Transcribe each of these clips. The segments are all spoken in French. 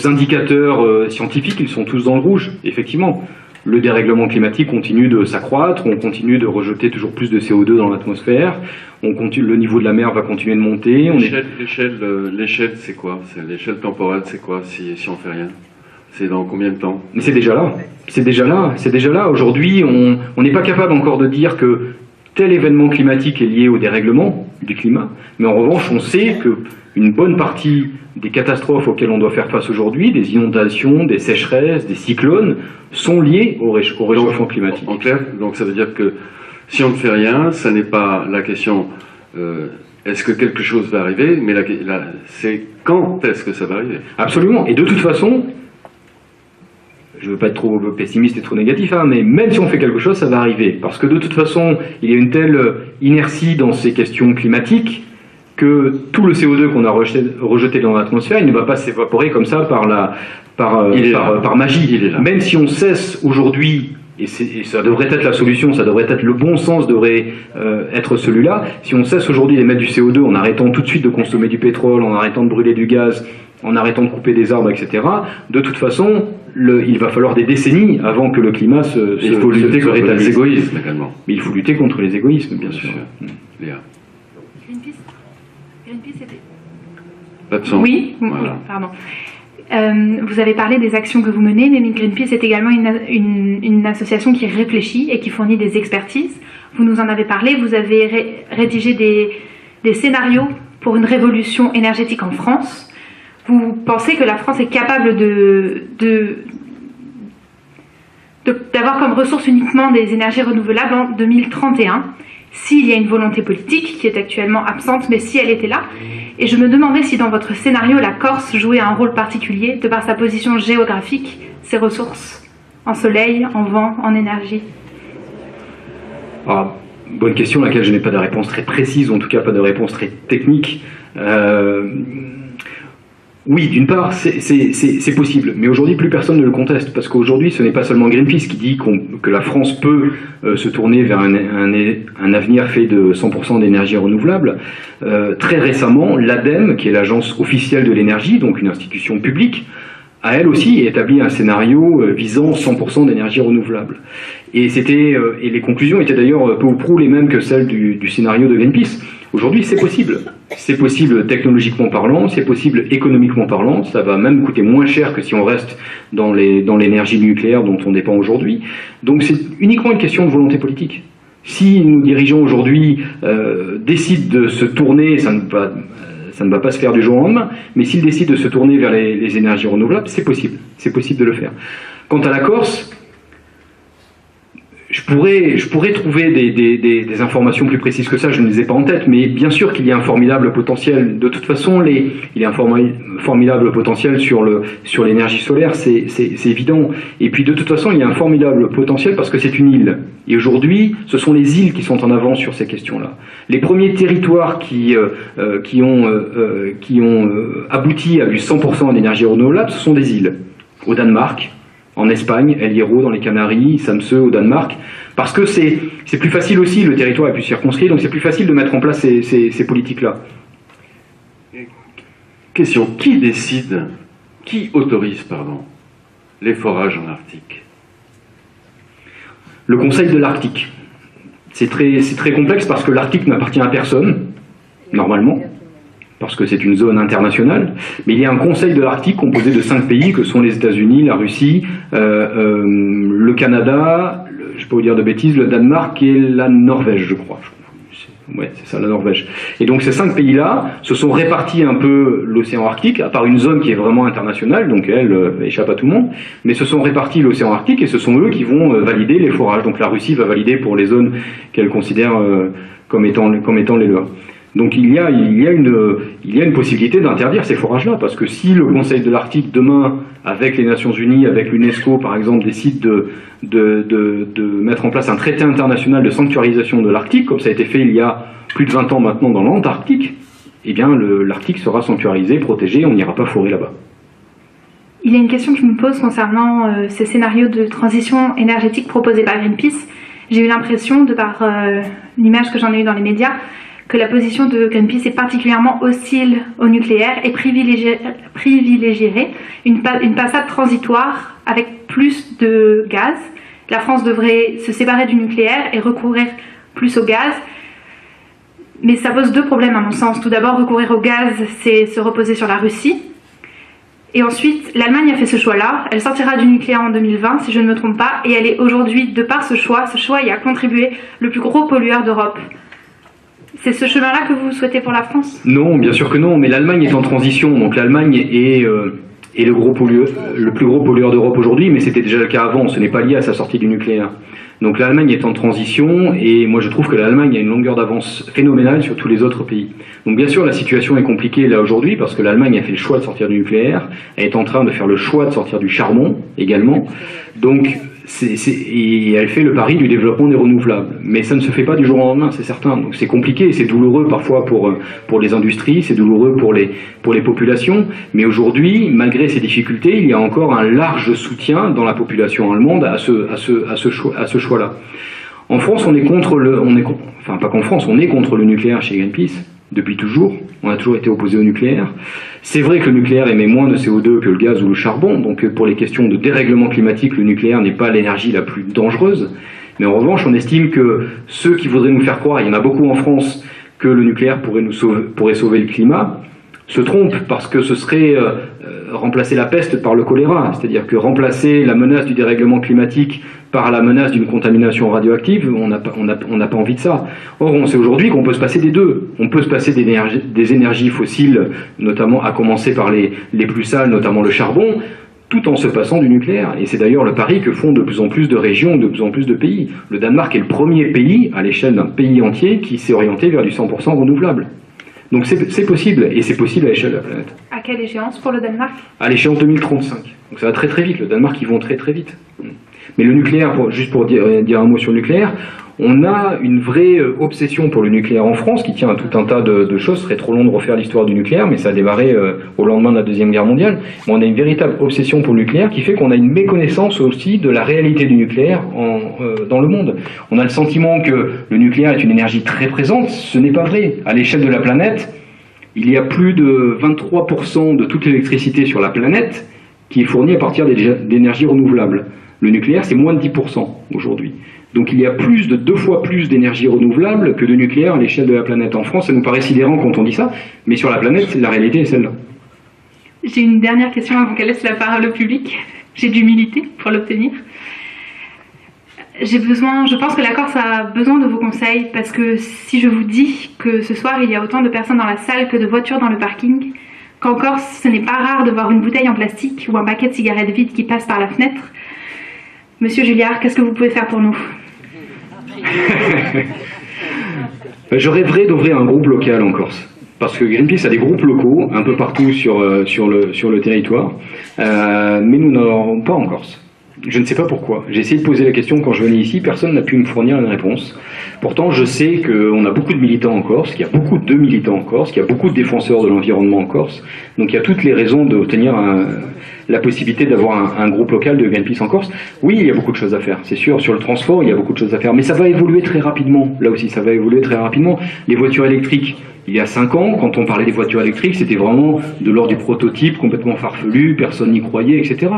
indicateurs scientifiques, ils sont tous dans le rouge, effectivement. Le dérèglement climatique continue de s'accroître, on continue de rejeter toujours plus de CO2 dans l'atmosphère, le niveau de la mer va continuer de monter. L'échelle, c'est quoi? L'échelle temporelle, c'est quoi si on fait rien? C'est dans combien de temps? Mais c'est déjà là. C'est déjà là. C'est déjà là. Aujourd'hui, on n'est pas capable encore de dire que tel événement climatique est lié au dérèglement du climat, mais en revanche, on sait qu'une bonne partie des catastrophes auxquelles on doit faire face aujourd'hui, des inondations, des sécheresses, des cyclones, sont liées au réchauffement climatique. En clair, donc ça veut dire que si on ne fait rien, ça n'est pas la question est-ce que quelque chose va arriver, mais c'est quand est-ce que ça va arriver. Absolument. Et de toute façon, je ne veux pas être trop pessimiste et trop négatif, hein, mais même si on fait quelque chose, ça va arriver. Parce que de toute façon, il y a une telle inertie dans ces questions climatiques que tout le CO2 qu'on a rejeté dans l'atmosphère, il ne va pas s'évaporer comme ça par magie. Même si on cesse aujourd'hui, et ça devrait être la solution, ça devrait être le bon sens, devrait être celui-là, si on cesse aujourd'hui d'émettre du CO2 en arrêtant tout de suite de consommer du pétrole, en arrêtant de brûler du gaz, en arrêtant de couper des arbres, etc., de toute façon, il va falloir des décennies avant que le climat se rétablisse. Il faut lutter contre les égoïsmes également. Mais il faut lutter contre les égoïsmes, bien sûr. Léa. Greenpeace était... Pas de son. Oui, voilà. Pardon. Vous avez parlé des actions que vous menez, mais Greenpeace est également une association qui réfléchit et qui fournit des expertises. Vous nous en avez parlé, vous avez rédigé des scénarios pour une révolution énergétique en France. Vous pensez que la France est capable d'avoir comme ressource uniquement des énergies renouvelables en 2031, s'il y a une volonté politique qui est actuellement absente, mais si elle était là. Et je me demandais si dans votre scénario, la Corse jouait un rôle particulier de par sa position géographique, ses ressources en soleil, en vent, en énergie. Ah, bonne question, à laquelle je n'ai pas de réponse très précise, ou en tout cas pas de réponse très technique. Oui, d'une part, c'est possible, mais aujourd'hui, plus personne ne le conteste, parce qu'aujourd'hui, ce n'est pas seulement Greenpeace qui dit que la France peut se tourner vers un avenir fait de 100% d'énergie renouvelable. Très récemment, l'ADEME, qui est l'agence officielle de l'énergie, donc une institution publique, a elle aussi établi un scénario visant 100% d'énergie renouvelable. Et les conclusions étaient d'ailleurs peu ou prou les mêmes que celles du scénario de Greenpeace. Aujourd'hui, c'est possible. C'est possible technologiquement parlant, c'est possible économiquement parlant, ça va même coûter moins cher que si on reste dans l'énergie nucléaire dont on dépend aujourd'hui. Donc c'est uniquement une question de volonté politique. Si nos dirigeants aujourd'hui décident de se tourner, ça ne va pas se faire du jour au lendemain, mais s'ils décident de se tourner vers les énergies renouvelables, c'est possible de le faire. Quant à la Corse, je pourrais trouver des informations plus précises que ça, je ne les ai pas en tête, mais bien sûr qu'il y a un formidable potentiel. De toute façon, il y a un formidable potentiel sur l'énergie solaire, c'est évident. Et puis de toute façon, il y a un formidable potentiel parce que c'est une île. Et aujourd'hui, ce sont les îles qui sont en avance sur ces questions-là. Les premiers territoires qui ont abouti à du 100% d'énergie renouvelable, ce sont des îles. Au Danemark, en Espagne, El Hierro dans les Canaries, Samsø au Danemark, parce que c'est plus facile aussi, le territoire est plus circonscrit, donc c'est plus facile de mettre en place ces politiques-là. Question, qui autorise les forages en Arctique? Le Conseil de l'Arctique. C'est très complexe parce que l'Arctique n'appartient à personne, normalement, parce que c'est une zone internationale, mais il y a un Conseil de l'Arctique composé de 5 pays que sont les États-Unis, la Russie, le Canada, je ne vais pas vous dire de bêtises, le Danemark et la Norvège, je crois. Ouais, c'est ça, la Norvège. Et donc ces 5 pays-là se sont répartis un peu l'océan Arctique, à part une zone qui est vraiment internationale, donc elle échappe à tout le monde, mais se sont répartis l'océan Arctique et ce sont eux qui vont valider les forages. Donc la Russie va valider pour les zones qu'elle considère comme étant les leurs. Donc il y a une possibilité d'interdire ces forages-là, parce que si le Conseil de l'Arctique, demain, avec les Nations Unies, avec l'UNESCO par exemple, décide de mettre en place un traité international de sanctuarisation de l'Arctique, comme ça a été fait il y a plus de 20 ans maintenant dans l'Antarctique, eh bien l'Arctique sera sanctuarisé, protégé, on n'ira pas forer là-bas. Il y a une question que je me pose concernant ces scénarios de transition énergétique proposés par Greenpeace. J'ai eu l'impression, de par l'image que j'en ai eue dans les médias, que la position de Greenpeace est particulièrement hostile au nucléaire et privilégierait une passade transitoire avec plus de gaz. La France devrait se séparer du nucléaire et recourir plus au gaz. Mais ça pose deux problèmes à mon sens. Tout d'abord, recourir au gaz, c'est se reposer sur la Russie. Et ensuite, l'Allemagne a fait ce choix-là. Elle sortira du nucléaire en 2020, si je ne me trompe pas. Et elle est aujourd'hui, de par ce choix y a contribué le plus gros pollueur d'Europe. C'est ce chemin-là que vous souhaitez pour la France? Non, bien sûr que non, mais l'Allemagne est en transition. Donc l'Allemagne est le plus gros pollueur d'Europe aujourd'hui, mais c'était déjà le cas avant. Ce n'est pas lié à sa sortie du nucléaire. Donc l'Allemagne est en transition, et moi je trouve que l'Allemagne a une longueur d'avance phénoménale sur tous les autres pays. Donc bien sûr la situation est compliquée là aujourd'hui, parce que l'Allemagne a fait le choix de sortir du nucléaire, elle est en train de faire le choix de sortir du charbon également, donc et elle fait le pari du développement des renouvelables. Mais ça ne se fait pas du jour au lendemain, c'est certain. Donc c'est compliqué, c'est douloureux parfois pour les industries, c'est douloureux pour les populations. Mais aujourd'hui, malgré ces difficultés, il y a encore un large soutien dans la population allemande à ce choix-là. En France, on est contre enfin pas qu'en France, on est contre le nucléaire chez Greenpeace. Depuis toujours, on a toujours été opposé au nucléaire. C'est vrai que le nucléaire émet moins de CO2 que le gaz ou le charbon, donc pour les questions de dérèglement climatique, le nucléaire n'est pas l'énergie la plus dangereuse. Mais en revanche, on estime que ceux qui voudraient nous faire croire, il y en a beaucoup en France, que le nucléaire pourrait sauver le climat, se trompent, parce que ce serait remplacer la peste par le choléra, c'est-à-dire que remplacer la menace du dérèglement climatique par la menace d'une contamination radioactive, on n'a pas envie de ça. Or, on sait aujourd'hui qu'on peut se passer des deux. On peut se passer des énergies fossiles, notamment à commencer par les plus sales, notamment le charbon, tout en se passant du nucléaire. Et c'est d'ailleurs le pari que font de plus en plus de régions, de plus en plus de pays. Le Danemark est le premier pays, à l'échelle d'un pays entier, qui s'est orienté vers du 100% renouvelable. Donc c'est possible, et c'est possible à l'échelle de la planète. À quelle échéance pour le Danemark? À l'échéance 2035. Donc ça va très très vite, le Danemark ils vont très très vite. Mais le nucléaire, juste pour dire un mot sur le nucléaire, on a une vraie obsession pour le nucléaire en France, qui tient à tout un tas de choses. Ce serait trop long de refaire l'histoire du nucléaire, mais ça a démarré au lendemain de la Deuxième Guerre mondiale. Mais on a une véritable obsession pour le nucléaire qui fait qu'on a une méconnaissance aussi de la réalité du nucléaire dans le monde. On a le sentiment que le nucléaire est une énergie très présente. Ce n'est pas vrai. À l'échelle de la planète, il y a plus de 23% de toute l'électricité sur la planète qui est fournie à partir d'énergies renouvelables. Le nucléaire, c'est moins de 10% aujourd'hui. Donc il y a plus de 2 fois plus d'énergie renouvelable que de nucléaire à l'échelle de la planète. En France, ça nous paraît sidérant quand on dit ça, mais sur la planète, la réalité est celle-là. J'ai une dernière question avant qu'elle laisse la parole au public. J'ai de l'humilité pour l'obtenir. Je pense que la Corse a besoin de vos conseils, parce que si je vous dis que ce soir il y a autant de personnes dans la salle que de voitures dans le parking, qu'en Corse ce n'est pas rare de voir une bouteille en plastique ou un paquet de cigarettes vides qui passe par la fenêtre, Monsieur Julliard, qu'est-ce que vous pouvez faire pour nous? Je rêverais d'ouvrir un groupe local en Corse. Parce que Greenpeace a des groupes locaux un peu partout sur le territoire, mais nous n'en avons pas en Corse. Je ne sais pas pourquoi. J'ai essayé de poser la question quand je venais ici, personne n'a pu me fournir une réponse. Pourtant, je sais qu'on a beaucoup de militants en Corse, qu'il y a beaucoup de militants en Corse, qu'il y a beaucoup de défenseurs de l'environnement en Corse. Donc il y a toutes les raisons d'obtenir la possibilité d'avoir un groupe local de Greenpeace en Corse. Oui, il y a beaucoup de choses à faire, c'est sûr. Sur le transport, il y a beaucoup de choses à faire. Mais ça va évoluer très rapidement. Là aussi, ça va évoluer très rapidement. Les voitures électriques, il y a 5 ans, quand on parlait des voitures électriques, c'était vraiment de l'ordre du prototype, complètement farfelu, personne n'y croyait, etc.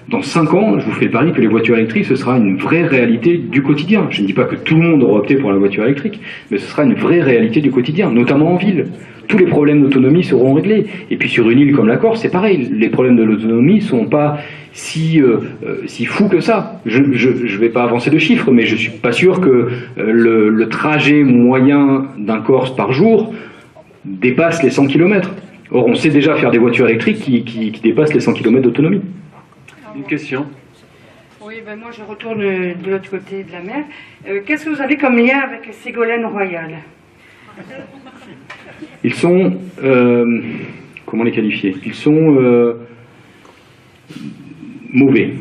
Dans 5 ans, je vous fais le pari que les voitures électriques, ce sera une vraie réalité du quotidien. Je ne dis pas que tout le monde aura opté pour la voiture électrique, mais ce sera une vraie réalité du quotidien, notamment en ville. Tous les problèmes d'autonomie seront réglés. Et puis sur une île comme la Corse, c'est pareil. Les problèmes de l'autonomie ne sont pas si fous que ça. Je ne vais pas avancer de chiffres, mais je ne suis pas sûr que le trajet moyen d'un Corse par jour dépasse les 100 km. Or, on sait déjà faire des voitures électriques qui dépassent les 100 km d'autonomie. Une question? Oui, ben moi je retourne de l'autre côté de la mer. Qu'est-ce que vous avez comme lien avec Ségolène Royal? Ils sont... comment les qualifier? Ils sont mauvais.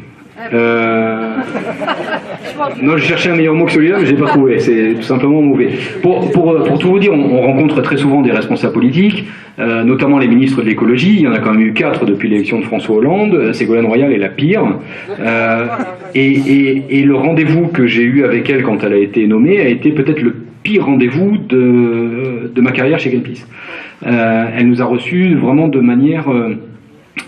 Non, je cherchais un meilleur mot que celui-là, mais je l'ai pas trouvé. C'est tout simplement mauvais. Pour tout vous dire, on rencontre très souvent des responsables politiques, notamment les ministres de l'écologie. Il y en a quand même eu 4 depuis l'élection de François Hollande. Ségolène Royal est la pire. Et le rendez-vous que j'ai eu avec elle quand elle a été nommée a été peut-être le pires rendez-vous de ma carrière chez Greenpeace. Elle nous a reçus vraiment de manière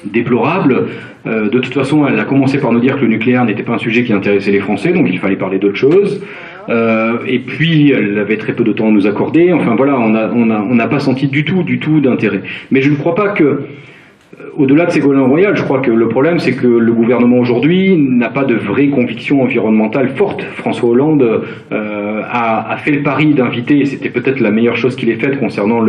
déplorable. De toute façon, elle a commencé par nous dire que le nucléaire n'était pas un sujet qui intéressait les Français, donc il fallait parler d'autre chose. Et puis, elle avait très peu de temps à nous accorder. Enfin voilà, on n'a pas senti du tout d'intérêt. Mais je ne crois pas que, au-delà de Ségolène Royal, je crois que le problème, c'est que le gouvernement aujourd'hui n'a pas de vraie conviction environnementale forte. François Hollande a fait le pari d'inviter, et c'était peut-être la meilleure chose qu'il ait faite concernant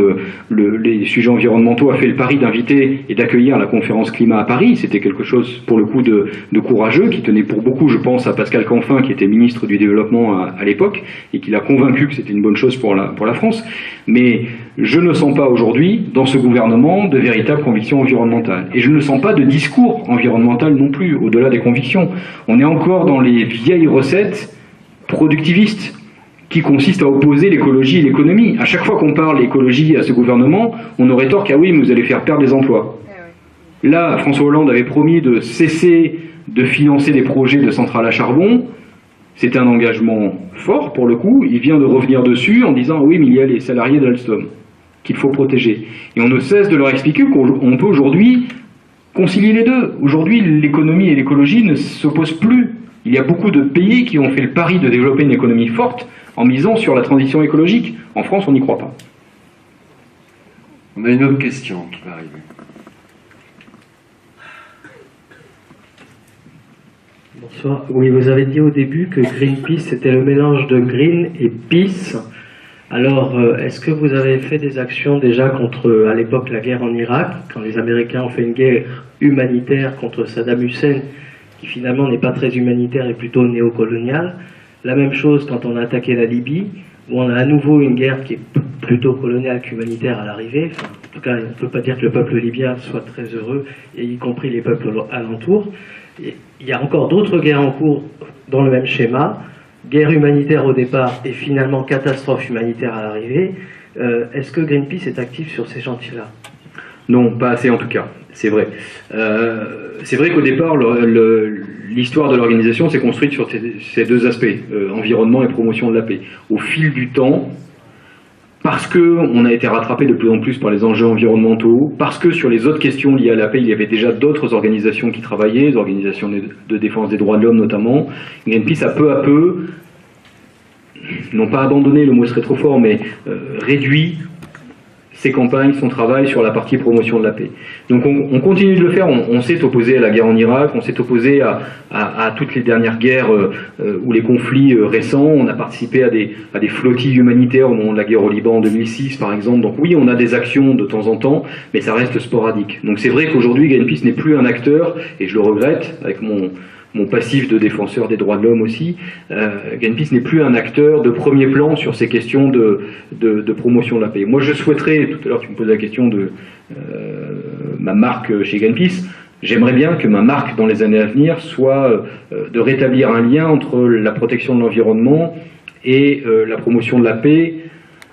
les sujets environnementaux, a fait le pari d'inviter et d'accueillir la conférence climat à Paris. C'était quelque chose, pour le coup, de courageux, qui tenait pour beaucoup, je pense, à Pascal Canfin, qui était ministre du Développement à l'époque, et qui l'a convaincu que c'était une bonne chose pour la France. Mais je ne sens pas aujourd'hui, dans ce gouvernement, de véritable conviction environnementale. Et je ne sens pas de discours environnemental non plus, au-delà des convictions. On est encore dans les vieilles recettes productivistes qui consistent à opposer l'écologie et l'économie. À chaque fois qu'on parle écologie à ce gouvernement, on nous rétorque « Ah oui, mais vous allez faire perdre les emplois ». Là, François Hollande avait promis de cesser de financer des projets de centrales à charbon. C'était un engagement fort, pour le coup. Il vient de revenir dessus en disant « Oui, mais il y a les salariés d'Alstom qu'il faut protéger ». Et on ne cesse de leur expliquer qu'on peut aujourd'hui concilier les deux. Aujourd'hui, l'économie et l'écologie ne s'opposent plus. Il y a beaucoup de pays qui ont fait le pari de développer une économie forte en misant sur la transition écologique. En France, on n'y croit pas. On a une autre question qui va arriver. Bonsoir. Oui, vous avez dit au début que Greenpeace c'était le mélange de green et peace. Alors, est-ce que vous avez fait des actions déjà contre, à l'époque, la guerre en Irak, quand les Américains ont fait une guerre humanitaire contre Saddam Hussein, qui finalement n'est pas très humanitaire et plutôt néocoloniale? La même chose quand on a attaqué la Libye, où on a à nouveau une guerre qui est plutôt coloniale qu'humanitaire à l'arrivée. Enfin, en tout cas, on ne peut pas dire que le peuple libyen soit très heureux, et y compris les peuples alentours. Et il y a encore d'autres guerres en cours dans le même schéma. Guerre humanitaire au départ et finalement catastrophe humanitaire à l'arrivée. Est-ce que Greenpeace est actif sur ces chantiers-là? Non, pas assez en tout cas, c'est vrai. C'est vrai qu'au départ, l'histoire de l'organisation s'est construite sur ces deux aspects, environnement et promotion de la paix. Au fil du temps, parce qu'on a été rattrapé de plus en plus par les enjeux environnementaux, parce que sur les autres questions liées à la paix, il y avait déjà d'autres organisations qui travaillaient, les organisations de défense des droits de l'homme notamment, Greenpeace a peu à peu, non pas abandonné, le mot serait trop fort, mais réduit ses campagnes, son travail sur la partie promotion de la paix. Donc on continue de le faire, on s'est opposé à la guerre en Irak, on s'est opposé à toutes les dernières guerres ou les conflits récents, on a participé à des flottilles humanitaires au moment de la guerre au Liban en 2006 par exemple, donc oui on a des actions de temps en temps, mais ça reste sporadique. Donc c'est vrai qu'aujourd'hui Greenpeace n'est plus un acteur, et je le regrette, avec mon passif de défenseur des droits de l'homme aussi, Greenpeace n'est plus un acteur de premier plan sur ces questions de promotion de la paix. Moi je souhaiterais, tout à l'heure tu me posais la question de ma marque chez Greenpeace, j'aimerais bien que ma marque dans les années à venir soit de rétablir un lien entre la protection de l'environnement et la promotion de la paix,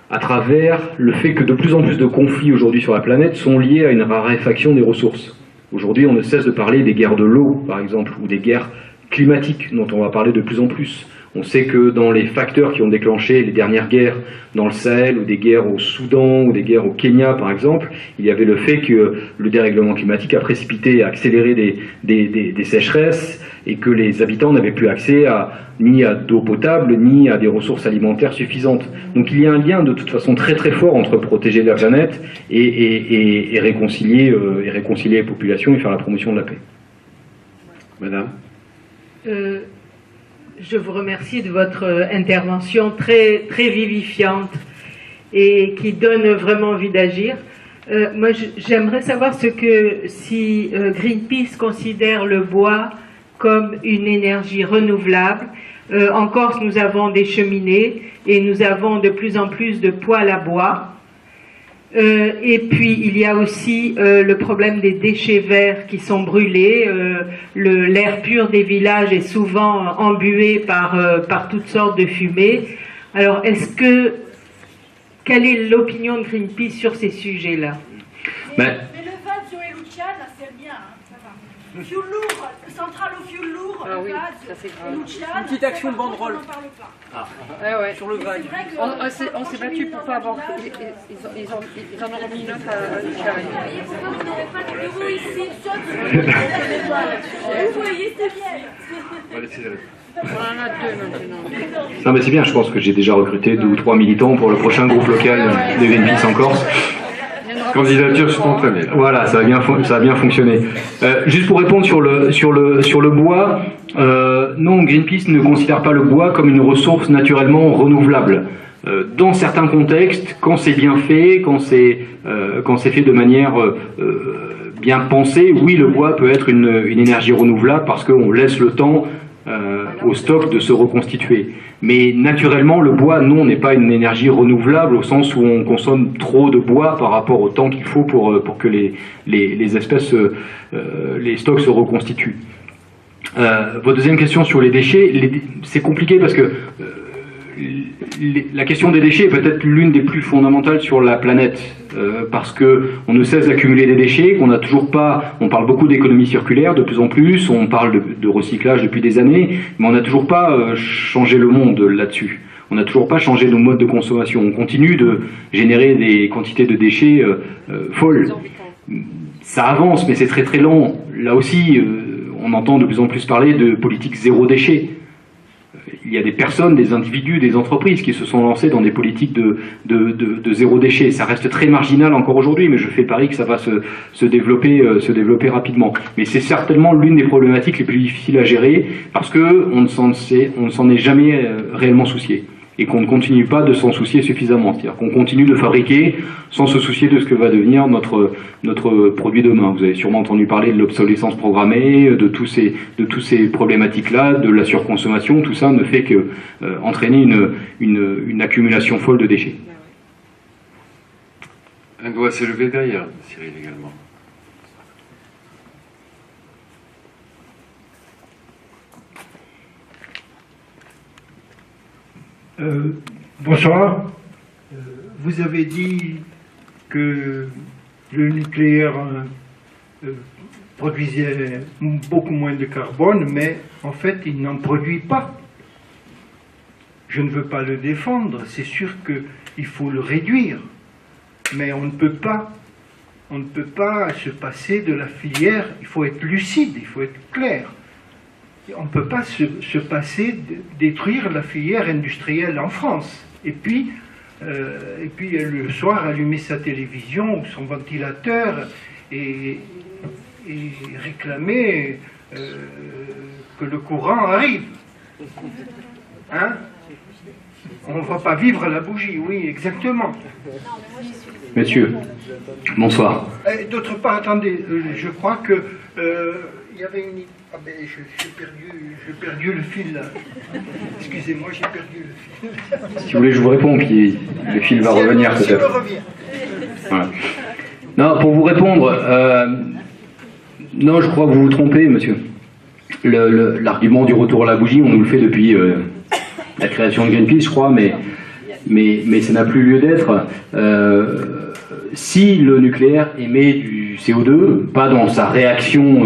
à travers le fait que de plus en plus de conflits aujourd'hui sur la planète sont liés à une raréfaction des ressources. Aujourd'hui, on ne cesse de parler des guerres de l'eau, par exemple, ou des guerres climatiques, dont on va parler de plus en plus. On sait que dans les facteurs qui ont déclenché les dernières guerres dans le Sahel, ou des guerres au Soudan, ou des guerres au Kenya, par exemple, il y avait le fait que le dérèglement climatique a précipité, a accéléré des sécheresses, et que les habitants n'avaient plus accès ni à d'eau potable, ni à des ressources alimentaires suffisantes. Donc il y a un lien de toute façon très très fort entre protéger la planète et réconcilier les populations et faire la promotion de la paix. Madame ? Je vous remercie de votre intervention très, très vivifiante et qui donne vraiment envie d'agir. Moi, j'aimerais savoir si Greenpeace considère le bois comme une énergie renouvelable. En Corse, nous avons des cheminées et nous avons de plus en plus de poêles à bois. Et puis, il y a aussi le problème des déchets verts qui sont brûlés. L'air pur des villages est souvent embué par toutes sortes de fumées. Alors, quelle est l'opinion de Greenpeace sur ces sujets-là? Mais le vin de Joël Luciana, c'est bien, hein, ça va. Fioul lourd, centrale au fioul lourd, Ah oui, gaz, ça c'est grave. Louchiane, Une petite action de banderole. on n'en parle pas. Ouais, ouais. Sur le vague. On s'est battu pour pas avoir. Ils en ont remis une autre à Louchiane. Pourquoi vous n'avez pas de bureau ici, vous voyez, c'est bien. On va laisser On en a deux maintenant. Non mais c'est bien, je pense que j'ai déjà recruté 2 ou 3 militants pour le prochain groupe local de Greenpeace en Corse. Candidature spontanée. Là. Voilà, ça a bien fonctionné. Juste pour répondre sur le bois, non, Greenpeace ne considère pas le bois comme une ressource naturellement renouvelable. Dans certains contextes, quand c'est bien fait, quand c'est fait de manière bien pensée, oui, le bois peut être une énergie renouvelable parce qu'on laisse le temps au stock de se reconstituer. Mais naturellement, le bois, non, n'est pas une énergie renouvelable au sens où on consomme trop de bois par rapport au temps qu'il faut pour que les espèces, les stocks se reconstituent. Votre deuxième question sur les déchets, c'est compliqué parce que la question des déchets est peut-être l'une des plus fondamentales sur la planète, parce que on ne cesse d'accumuler des déchets, qu'on n'a toujours pas. On parle beaucoup d'économie circulaire de plus en plus, on parle de recyclage depuis des années, mais on n'a toujours pas changé le monde là-dessus. On n'a toujours pas changé nos modes de consommation. On continue de générer des quantités de déchets folles. Ça avance, mais c'est très très lent. Là aussi, on entend de plus en plus parler de politique zéro déchet. Il y a des personnes, des individus, des entreprises qui se sont lancées dans des politiques de zéro déchet. Ça reste très marginal encore aujourd'hui, mais je fais le pari que ça va se développer rapidement. Mais c'est certainement l'une des problématiques les plus difficiles à gérer parce qu'on ne s'en est jamais réellement soucié et qu'on ne continue pas de s'en soucier suffisamment. C'est-à-dire qu'on continue de fabriquer sans se soucier de ce que va devenir notre produit demain. Vous avez sûrement entendu parler de l'obsolescence programmée, de tous ces problématiques-là, de la surconsommation. Tout ça ne fait que entraîner une accumulation folle de déchets. Un doigt s'est levé derrière, Cyril également. Bonsoir. Vous avez dit que le nucléaire produisait beaucoup moins de carbone, mais en fait, il n'en produit pas. Je ne veux pas le défendre, c'est sûr qu'il faut le réduire, mais on ne peut pas se passer de la filière, il faut être lucide, il faut être clair. On ne peut pas se passer de détruire la filière industrielle en France. Et puis le soir, allumer sa télévision ou son ventilateur et réclamer que le courant arrive. Hein? On ne va pas vivre à la bougie, oui, exactement. Messieurs, bonsoir. D'autre part, attendez, je crois que il y avait une... Ah ben, j'ai perdu le fil là. Excusez-moi, j'ai perdu le fil. Si vous voulez, je vous réponds, puis le fil va revenir peut-être. Si elle revient. Voilà. Non, pour vous répondre, non, je crois que vous vous trompez, monsieur. L'argument du retour à la bougie, on nous le fait depuis la création de Greenpeace, je crois, mais ça n'a plus lieu d'être. Si le nucléaire émet du CO2, pas dans sa réaction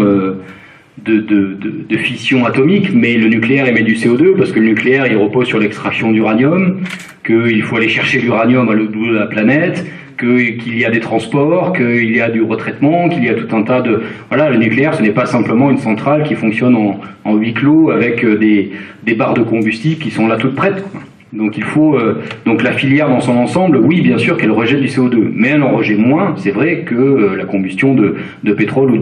de fission atomique, mais le nucléaire émet du CO2 parce que le nucléaire il repose sur l'extraction d'uranium, qu'il faut aller chercher l'uranium à l'autre bout de la planète, qu'il y a des transports, qu'il y a du retraitement, qu'il y a tout un tas de... Voilà, le nucléaire ce n'est pas simplement une centrale qui fonctionne en huis clos avec des barres de combustible qui sont là toutes prêtes, quoi. Donc il faut donc la filière dans son ensemble, oui bien sûr qu'elle rejette du CO2, mais elle en rejette moins, c'est vrai, que la combustion de pétrole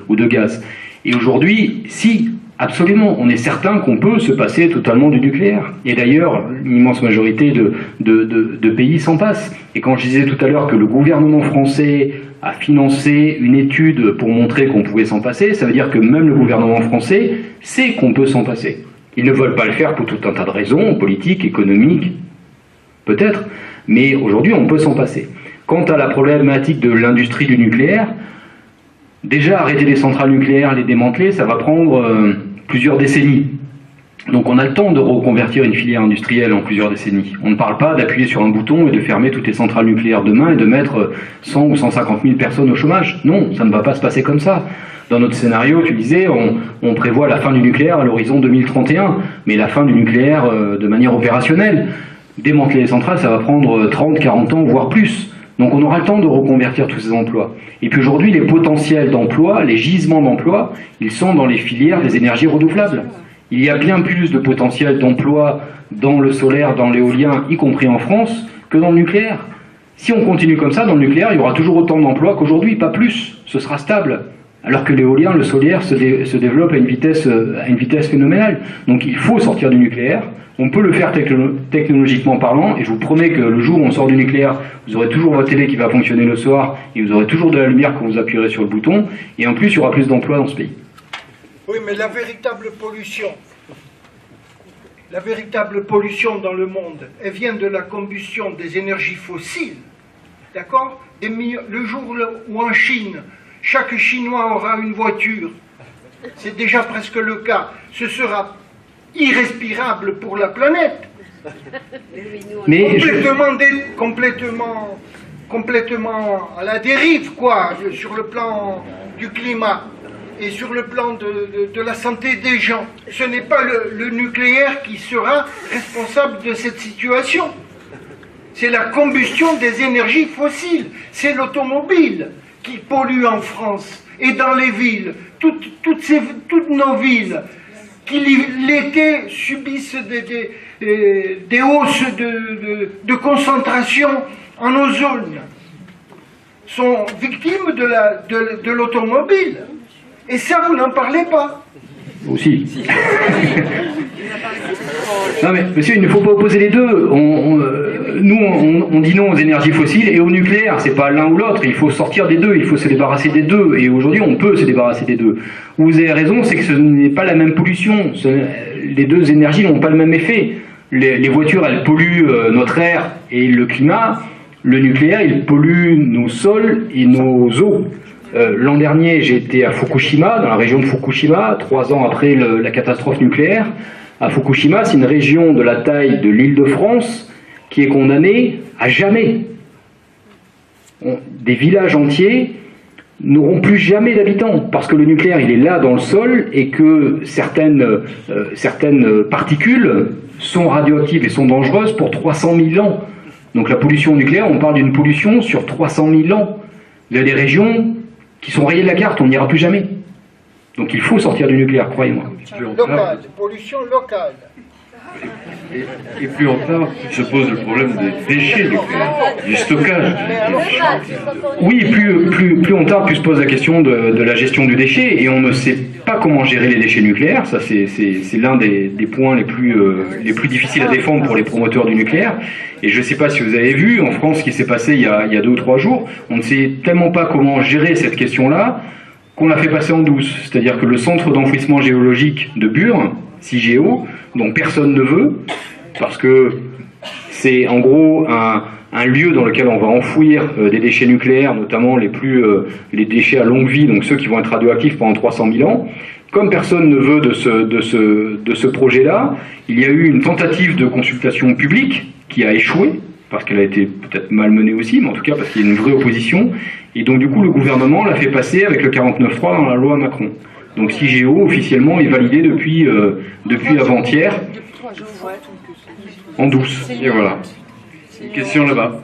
ou de gaz. Et aujourd'hui, si, absolument, on est certain qu'on peut se passer totalement du nucléaire. Et d'ailleurs, l'immense majorité de pays s'en passent. Et quand je disais tout à l'heure que le gouvernement français a financé une étude pour montrer qu'on pouvait s'en passer, ça veut dire que même le gouvernement français sait qu'on peut s'en passer. Ils ne veulent pas le faire pour tout un tas de raisons, politiques, économiques, peut-être, mais aujourd'hui on peut s'en passer. Quant à la problématique de l'industrie du nucléaire, déjà arrêter les centrales nucléaires, les démanteler, ça va prendre plusieurs décennies. Donc on a le temps de reconvertir une filière industrielle en plusieurs décennies. On ne parle pas d'appuyer sur un bouton et de fermer toutes les centrales nucléaires demain et de mettre 100 ou 150 000 personnes au chômage. Non, ça ne va pas se passer comme ça. Dans notre scénario, tu disais, on prévoit la fin du nucléaire à l'horizon 2031, mais la fin du nucléaire de manière opérationnelle. Démanteler les centrales, ça va prendre 30, 40 ans, voire plus. Donc on aura le temps de reconvertir tous ces emplois. Et puis aujourd'hui, les potentiels d'emploi, les gisements d'emploi, ils sont dans les filières des énergies renouvelables. Il y a bien plus de potentiel d'emploi dans le solaire, dans l'éolien, y compris en France, que dans le nucléaire. Si on continue comme ça, dans le nucléaire, il y aura toujours autant d'emplois qu'aujourd'hui, pas plus. Ce sera stable. Alors que l'éolien, le solaire se développe à une vitesse phénoménale. Donc il faut sortir du nucléaire. On peut le faire technologiquement parlant, et je vous promets que le jour où on sort du nucléaire, vous aurez toujours votre télé qui va fonctionner le soir, et vous aurez toujours de la lumière quand vous appuierez sur le bouton, et en plus il y aura plus d'emplois dans ce pays. Oui, mais la véritable pollution dans le monde, elle vient de la combustion des énergies fossiles. D'accord? Le jour où en Chine, chaque Chinois aura une voiture, c'est déjà presque le cas, ce sera irrespirable pour la planète. Mais complètement à la dérive, quoi, sur le plan du climat et sur le plan de la santé des gens. Ce n'est pas le nucléaire qui sera responsable de cette situation. C'est la combustion des énergies fossiles. C'est l'automobile qui pollue en France et dans les villes. Toutes nos villes qui l'été subissent des hausses de concentration en ozone sont victimes de l'automobile. Et ça, vous n'en parlez pas. Aussi. Non mais, monsieur, il ne faut pas opposer les deux. Nous, on dit non aux énergies fossiles et au nucléaire. C'est pas l'un ou l'autre. Il faut sortir des deux. Il faut se débarrasser des deux. Et aujourd'hui, on peut se débarrasser des deux. Vous avez raison, c'est que ce n'est pas la même pollution. Les deux énergies n'ont pas le même effet. Les voitures, elles polluent notre air et le climat. Le nucléaire, il pollue nos sols et nos eaux. L'an dernier, j'ai été à Fukushima, dans la région de Fukushima, 3 ans après la catastrophe nucléaire. À Fukushima, c'est une région de la taille de l'Île-de-France qui est condamnée à jamais. Des villages entiers n'auront plus jamais d'habitants, parce que le nucléaire, il est là dans le sol, et que certaines particules sont radioactives et sont dangereuses pour 300 000 ans. Donc la pollution nucléaire, on parle d'une pollution sur 300 000 ans. Il y a des régions qui sont rayées de la carte, on n'ira plus jamais. Donc il faut sortir du nucléaire, croyez-moi. Locale, pollution locale. Et plus on tarde, se pose le problème des déchets nucléaires, du stockage. Oui, plus on tarde, plus se pose la question de la gestion du déchet, et on ne sait pas comment gérer les déchets nucléaires. Ça, c'est l'un des points les plus difficiles à défendre pour les promoteurs du nucléaire. Et je ne sais pas si vous avez vu, en France, ce qui s'est passé il y a 2 ou 3 jours, on ne sait tellement pas comment gérer cette question-là, qu'on l'a fait passer en douce. C'est-à-dire que le centre d'enfouissement géologique de Bure, CIGEO, dont personne ne veut, parce que c'est en gros un lieu dans lequel on va enfouir des déchets nucléaires, notamment les déchets à longue vie, donc ceux qui vont être radioactifs pendant 300 000 ans. Comme personne ne veut de ce projet-là, il y a eu une tentative de consultation publique qui a échoué, parce qu'elle a été peut-être mal menée aussi, mais en tout cas parce qu'il y a une vraie opposition. Et donc du coup, le gouvernement l'a fait passer avec le 49.3 dans la loi Macron. Donc CIGEO, officiellement, est validé depuis avant-hier, en douce. Et voilà. Une question là-bas.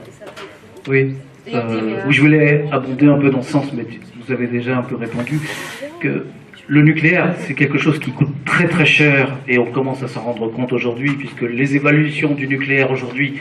Oui, je voulais abonder un peu dans ce sens, mais vous avez déjà un peu répondu, que le nucléaire, c'est quelque chose qui coûte très très cher, et on commence à s'en rendre compte aujourd'hui, puisque les évaluations du nucléaire aujourd'hui,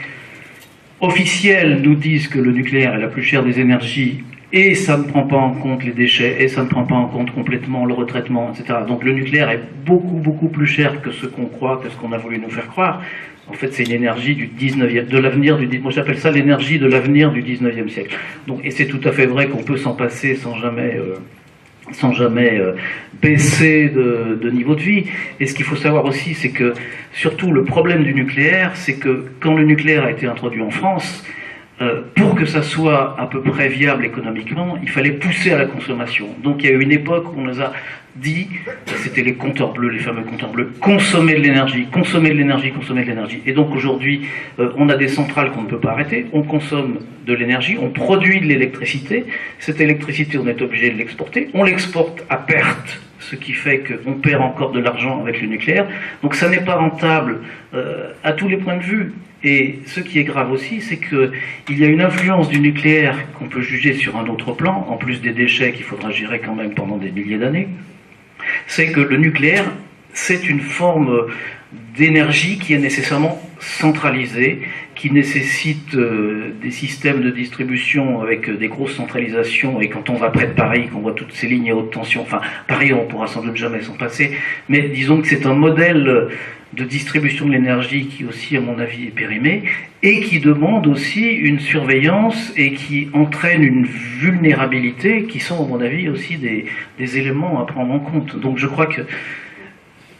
officielles, nous disent que le nucléaire est la plus chère des énergies, et ça ne prend pas en compte les déchets, et ça ne prend pas en compte complètement le retraitement, etc. Donc le nucléaire est beaucoup beaucoup plus cher que ce qu'on croit, que ce qu'on a voulu nous faire croire. En fait, c'est une énergie de l'avenir moi j'appelle ça l'énergie de l'avenir du 19e siècle. Donc, et c'est tout à fait vrai qu'on peut s'en passer sans jamais baisser de niveau de vie. Et ce qu'il faut savoir aussi, c'est que surtout le problème du nucléaire, c'est que quand le nucléaire a été introduit en France, pour que ça soit à peu près viable économiquement, il fallait pousser à la consommation. Donc il y a eu une époque où on nous a dit, c'était les compteurs bleus, les fameux compteurs bleus, consommer de l'énergie, consommer de l'énergie, consommer de l'énergie. Et donc aujourd'hui, on a des centrales qu'on ne peut pas arrêter, on consomme de l'énergie, on produit de l'électricité, cette électricité on est obligé de l'exporter, on l'exporte à perte, ce qui fait qu'on perd encore de l'argent avec le nucléaire. Donc ça n'est pas rentable à tous les points de vue. Et ce qui est grave aussi, c'est qu'il y a une influence du nucléaire qu'on peut juger sur un autre plan, en plus des déchets qu'il faudra gérer quand même pendant des milliers d'années. C'est que le nucléaire, c'est une forme d'énergie qui est nécessairement centralisée, qui nécessite des systèmes de distribution avec des grosses centralisations. Et quand on va près de Paris, qu'on voit toutes ces lignes à haute tension, enfin Paris on pourra sans doute jamais s'en passer, mais disons que c'est un modèle de distribution de l'énergie qui aussi à mon avis est périmé et qui demande aussi une surveillance et qui entraîne une vulnérabilité qui sont à mon avis aussi des éléments à prendre en compte. Donc je crois que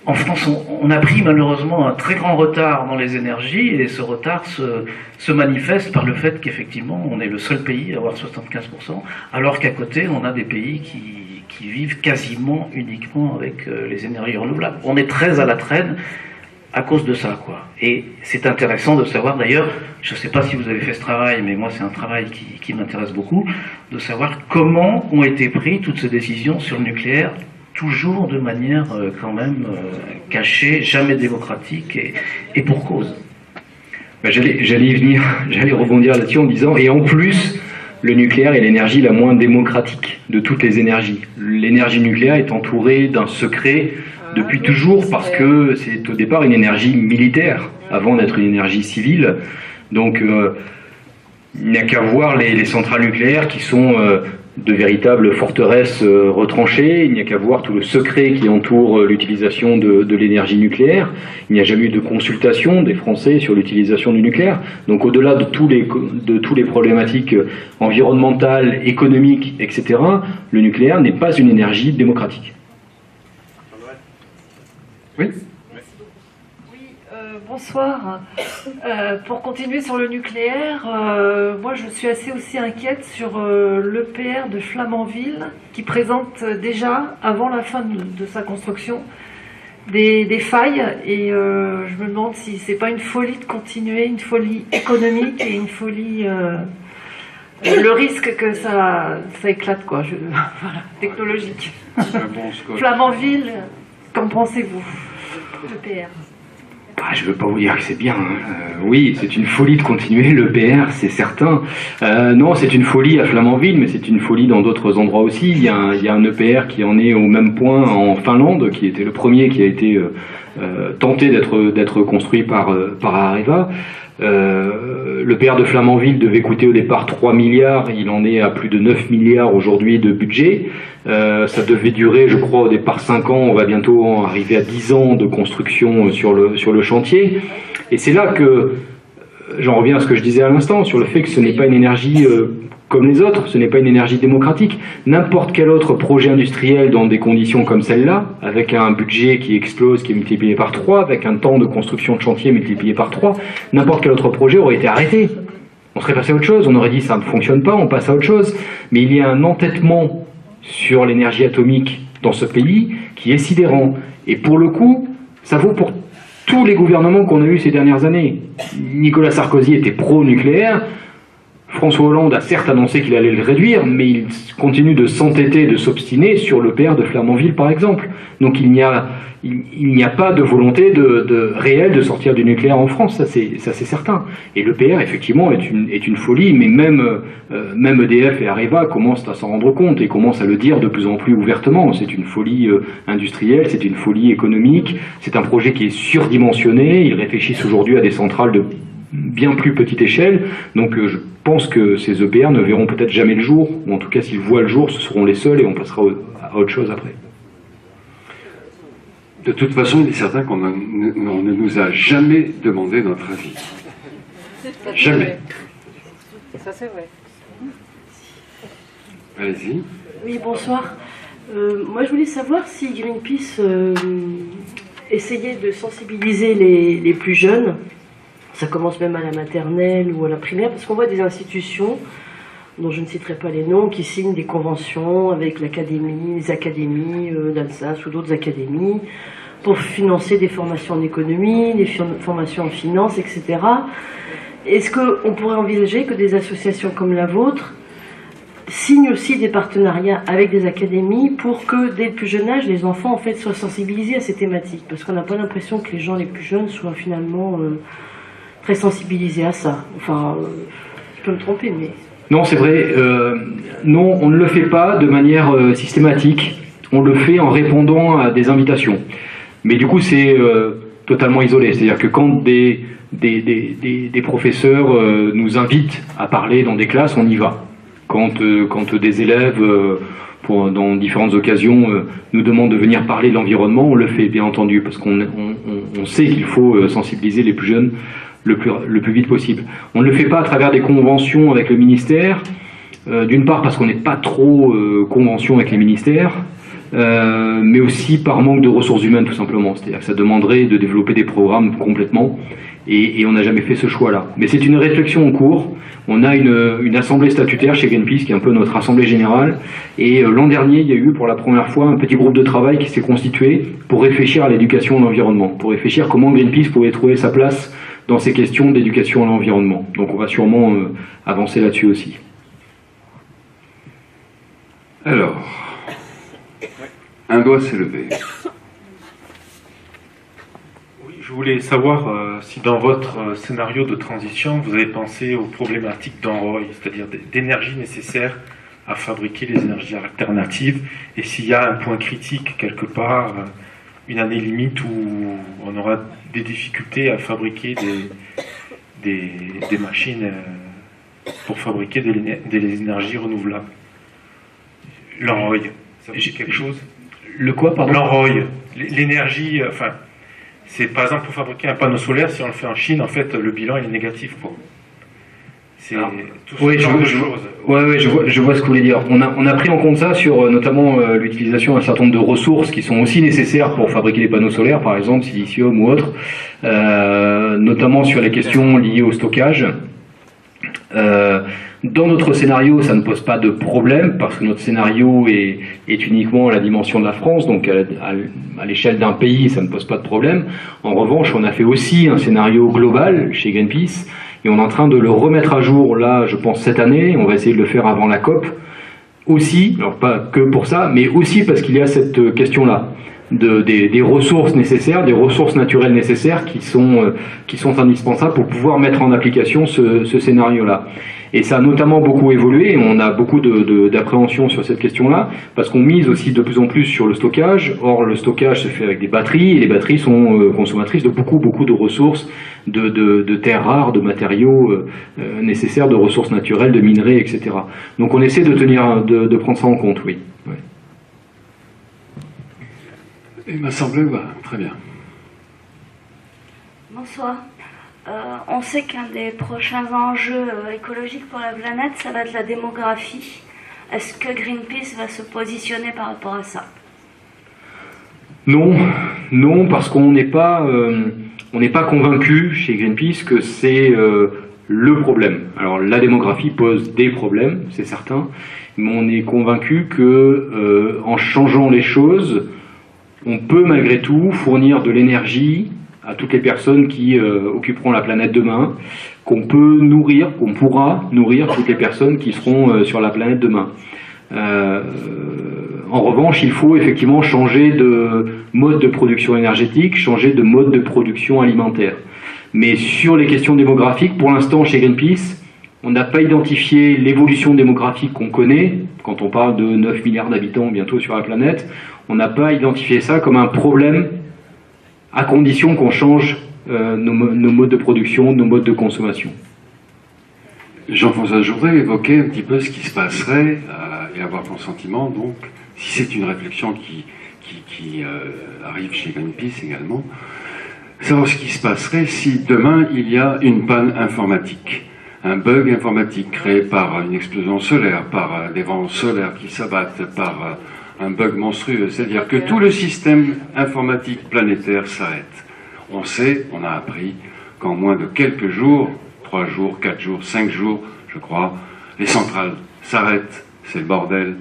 en France, on a pris malheureusement un très grand retard dans les énergies et ce retard se manifeste par le fait qu'effectivement on est le seul pays à avoir 75%, alors qu'à côté on a des pays qui vivent quasiment uniquement avec les énergies renouvelables. On est très à la traîne à cause de ça, quoi. Et c'est intéressant de savoir d'ailleurs, je ne sais pas si vous avez fait ce travail, mais moi c'est un travail qui m'intéresse beaucoup, de savoir comment ont été prises toutes ces décisions sur le nucléaire, toujours de manière quand même cachée, jamais démocratique et pour cause. Ben, j'allais y venir, j'allais rebondir là-dessus en disant, et en plus, le nucléaire est l'énergie la moins démocratique de toutes les énergies. L'énergie nucléaire est entourée d'un secret depuis toujours parce que c'est au départ une énergie militaire, avant d'être une énergie civile. Donc il n'y a qu'à voir les centrales nucléaires qui sont de véritables forteresses retranchées. Il n'y a qu'à voir tout le secret qui entoure l'utilisation de l'énergie nucléaire. Il n'y a jamais eu de consultation des Français sur l'utilisation du nucléaire. Donc au-delà de tous les problématiques environnementales, économiques, etc., le nucléaire n'est pas une énergie démocratique. Oui. Bonsoir. Pour continuer sur le nucléaire, moi je suis assez aussi inquiète sur l'EPR de Flamanville qui présente déjà, avant la fin de sa construction, des failles et je me demande si c'est pas une folie de continuer, une folie économique et une folie... le risque que ça éclate, quoi, voilà, technologique. Flamanville, qu'en pensez-vous, l'EPR? Je ne veux pas vous dire que c'est bien. Oui, c'est une folie de continuer l'EPR, c'est certain. Non, c'est une folie à Flamanville, mais c'est une folie dans d'autres endroits aussi. Il y a un EPR qui en est au même point en Finlande, qui était le premier qui a été tenté d'être construit par Areva. L'EPR de Flamanville devait coûter au départ 3 milliards, il en est à plus de 9 milliards aujourd'hui de budget. Ça devait durer, je crois, au départ 5 ans, on va bientôt arriver à 10 ans de construction sur le chantier. Et c'est là que j'en reviens à ce que je disais à l'instant, sur le fait que ce n'est pas une énergie comme les autres, ce n'est pas une énergie démocratique. N'importe quel autre projet industriel dans des conditions comme celle-là, avec un budget qui explose, qui est multiplié par 3, avec un temps de construction de chantier multiplié par 3, n'importe quel autre projet aurait été arrêté. On serait passé à autre chose, on aurait dit ça ne fonctionne pas, on passe à autre chose. Mais il y a un entêtement sur l'énergie atomique dans ce pays qui est sidérant. Et pour le coup, ça vaut pour tous les gouvernements qu'on a eus ces dernières années. Nicolas Sarkozy était pro-nucléaire. François Hollande a certes annoncé qu'il allait le réduire, mais il continue de s'entêter, de s'obstiner sur l'EPR de Flamanville, par exemple. Donc il n'y a pas de volonté réelle de sortir du nucléaire en France, ça c'est certain. Et l'EPR, effectivement, est une folie, mais même EDF et Areva commencent à s'en rendre compte et commencent à le dire de plus en plus ouvertement. C'est une folie industrielle, c'est une folie économique, c'est un projet qui est surdimensionné. Ils réfléchissent aujourd'hui à des centrales de bien plus petite échelle, donc je pense que ces EPR ne verront peut-être jamais le jour, ou en tout cas s'ils voient le jour, ce seront les seuls et on passera à autre chose après. De toute façon, il est certain qu'on ne nous a jamais demandé notre avis. Jamais. Ça c'est vrai. Allez-y. Oui, bonsoir. Moi je voulais savoir si Greenpeace essayait de sensibiliser les plus jeunes Ça commence même à la maternelle ou à la primaire, parce qu'on voit des institutions, dont je ne citerai pas les noms, qui signent des conventions avec l'académie, les académies d'Alsace ou d'autres académies, pour financer des formations en économie, des formations en finance, etc. Est-ce qu'on pourrait envisager que des associations comme la vôtre signent aussi des partenariats avec des académies pour que, dès le plus jeune âge, les enfants en fait, soient sensibilisés à ces thématiques? Parce qu'on n'a pas l'impression que les gens les plus jeunes soient finalement très sensibilisés à ça. Enfin, je peux me tromper, mais... Non, c'est vrai. Non, on ne le fait pas de manière systématique. On le fait en répondant à des invitations. Mais du coup, c'est totalement isolé. C'est-à-dire que quand des professeurs nous invitent à parler dans des classes, on y va. Quand des élèves, dans différentes occasions, nous demandent de venir parler de l'environnement, on le fait, bien entendu, parce qu'on sait qu'il faut sensibiliser les plus jeunes le plus vite possible. On ne le fait pas à travers des conventions avec le ministère, d'une part parce qu'on n'est pas trop convention avec les ministères, mais aussi par manque de ressources humaines, tout simplement. C'est-à-dire que ça demanderait de développer des programmes complètement, et on n'a jamais fait ce choix-là. Mais c'est une réflexion en cours. On a une assemblée statutaire chez Greenpeace, qui est un peu notre assemblée générale, et l'an dernier, il y a eu pour la première fois un petit groupe de travail qui s'est constitué pour réfléchir à l'éducation à l'environnement, pour réfléchir comment Greenpeace pouvait trouver sa place dans ces questions d'éducation à l'environnement. Donc on va sûrement avancer là-dessus aussi. Alors, un doigt s'est levé. Oui, je voulais savoir si dans votre scénario de transition, vous avez pensé aux problématiques d'Enroy, c'est-à-dire d'énergie nécessaire à fabriquer les énergies alternatives, et s'il y a un point critique quelque part, une année limite où on aura des difficultés à fabriquer des machines pour fabriquer des énergies renouvelables. L'Enroy, ça vous dit quelque chose? Le quoi, pardon? L'Enroy, l'énergie, enfin, c'est par exemple pour fabriquer un panneau solaire, si on le fait en Chine, en fait, le bilan il est négatif, quoi. C'est tout ce genre de choses. Ouais, je vois ce que vous voulez dire. On a pris en compte ça sur notamment l'utilisation d'un certain nombre de ressources qui sont aussi nécessaires pour fabriquer les panneaux solaires, par exemple silicium ou autre, notamment sur les questions liées au stockage. Dans notre scénario, ça ne pose pas de problème, parce que notre scénario est uniquement à la dimension de la France, donc à l'échelle d'un pays, ça ne pose pas de problème. En revanche, on a fait aussi un scénario global chez Greenpeace, et on est en train de le remettre à jour, là, je pense, cette année. On va essayer de le faire avant la COP. Aussi, alors pas que pour ça, mais aussi parce qu'il y a cette question-là, des ressources nécessaires, des ressources naturelles nécessaires qui sont indispensables pour pouvoir mettre en application ce scénario-là. Et ça a notamment beaucoup évolué, et on a beaucoup d'appréhension sur cette question-là, parce qu'on mise aussi de plus en plus sur le stockage. Or, le stockage se fait avec des batteries, et les batteries sont consommatrices de beaucoup de ressources, de terres rares, de matériaux nécessaires, de ressources naturelles, de minerais, etc. Donc on essaie de prendre ça en compte, oui. Ouais. Il m'a semblé, voilà, très bien. Bonsoir. On sait qu'un des prochains enjeux écologiques pour la planète, ça va être la démographie. Est-ce que Greenpeace va se positionner par rapport à ça? Non, parce qu'on n'est pas convaincu chez Greenpeace que c'est le problème. Alors la démographie pose des problèmes, c'est certain, mais on est convaincu que en changeant les choses, on peut malgré tout fournir de l'énergie à toutes les personnes qui occuperont la planète demain, qu'on pourra nourrir toutes les personnes qui seront sur la planète demain. En revanche, il faut effectivement changer de mode de production énergétique, changer de mode de production alimentaire. Mais sur les questions démographiques, pour l'instant chez Greenpeace, on n'a pas identifié l'évolution démographique qu'on connaît, quand on parle de 9 milliards d'habitants bientôt sur la planète, on n'a pas identifié ça comme un problème à condition qu'on change nos modes de production, nos modes de consommation. Jean-François, je voudrais évoquer un petit peu ce qui se passerait, et avoir ton sentiment, donc, si c'est une réflexion qui arrive chez Greenpeace également, savoir ce qui se passerait si demain il y a une panne informatique, un bug informatique créé par une explosion solaire, par des vents solaires qui s'abattent, par un bug monstrueux, c'est-à-dire que tout le système informatique planétaire s'arrête. On sait, on a appris qu'en moins de quelques jours, 3 jours, 4 jours, 5 jours, je crois, les centrales s'arrêtent, c'est le bordel,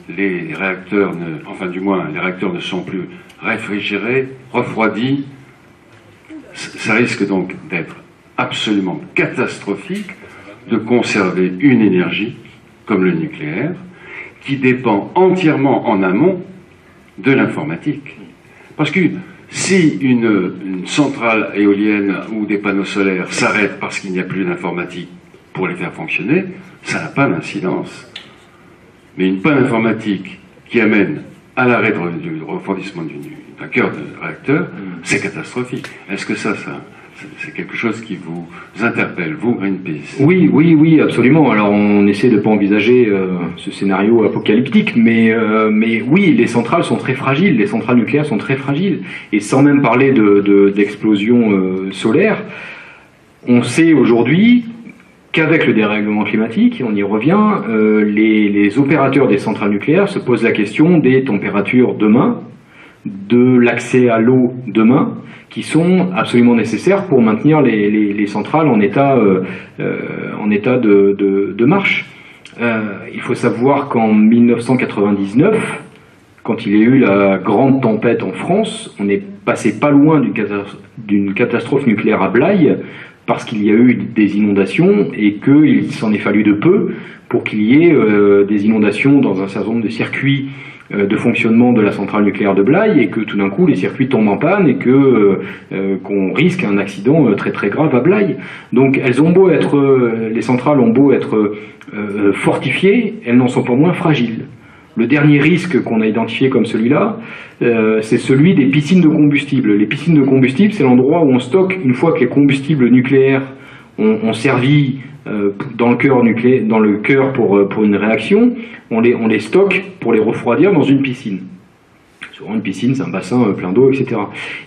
les réacteurs les réacteurs ne sont plus réfrigérés, refroidis. Ça risque donc d'être absolument catastrophique de conserver une énergie comme le nucléaire, qui dépend entièrement en amont de l'informatique. Parce que si une centrale éolienne ou des panneaux solaires s'arrêtent parce qu'il n'y a plus d'informatique pour les faire fonctionner, ça n'a pas d'incidence. Mais une panne informatique qui amène à l'arrêt du refroidissement d'un cœur de réacteur, c'est catastrophique. Est-ce que ça c'est quelque chose qui vous interpelle, vous, Greenpeace? Oui, absolument. Alors on essaie de ne pas envisager ce scénario apocalyptique, mais oui, les centrales sont très fragiles, les centrales nucléaires sont très fragiles. Et sans même parler d'explosion solaire, on sait aujourd'hui qu'avec le dérèglement climatique, on y revient, les opérateurs des centrales nucléaires se posent la question des températures demain, de l'accès à l'eau demain, qui sont absolument nécessaires pour maintenir les centrales en état de marche. Il faut savoir qu'en 1999, quand il y a eu la grande tempête en France, on est passé pas loin d'une catastrophe nucléaire à Blaye, parce qu'il y a eu des inondations et qu'il s'en est fallu de peu pour qu'il y ait des inondations dans un certain nombre de circuits de fonctionnement de la centrale nucléaire de Blaye, et que tout d'un coup les circuits tombent en panne et qu'on risque un accident très très grave à Blaye. Donc les centrales ont beau être fortifiées, elles n'en sont pas moins fragiles. Le dernier risque qu'on a identifié comme celui-là, c'est celui des piscines de combustible. Les piscines de combustible, c'est l'endroit où on stocke, une fois que les combustibles nucléaires ont servi dans le cœur pour une réaction, on les stocke pour les refroidir dans une piscine. Souvent une piscine, c'est un bassin plein d'eau, etc.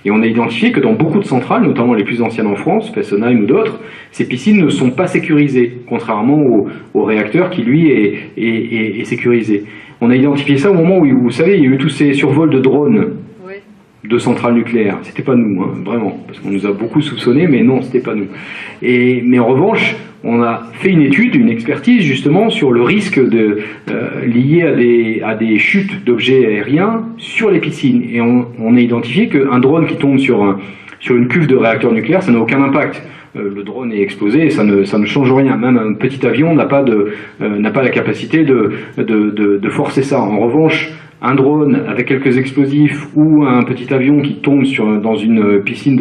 Et on a identifié que dans beaucoup de centrales, notamment les plus anciennes en France, Fessenheim ou d'autres, ces piscines ne sont pas sécurisées, contrairement au réacteur qui, lui, est sécurisé. On a identifié ça au moment où, vous savez, il y a eu tous ces survols de drones de centrales nucléaires. C'était pas nous, hein, vraiment, parce qu'on nous a beaucoup soupçonnés, mais non, c'était pas nous. Mais en revanche, on a fait une expertise justement sur le risque lié à des chutes d'objets aériens sur les piscines. Et on a identifié qu'un drone qui tombe sur une cuve de réacteur nucléaire, ça n'a aucun impact. Le drone est explosé et ça ne change rien. Même un petit avion n'a pas la capacité de forcer ça. En revanche, un drone avec quelques explosifs ou un petit avion qui tombe dans une piscine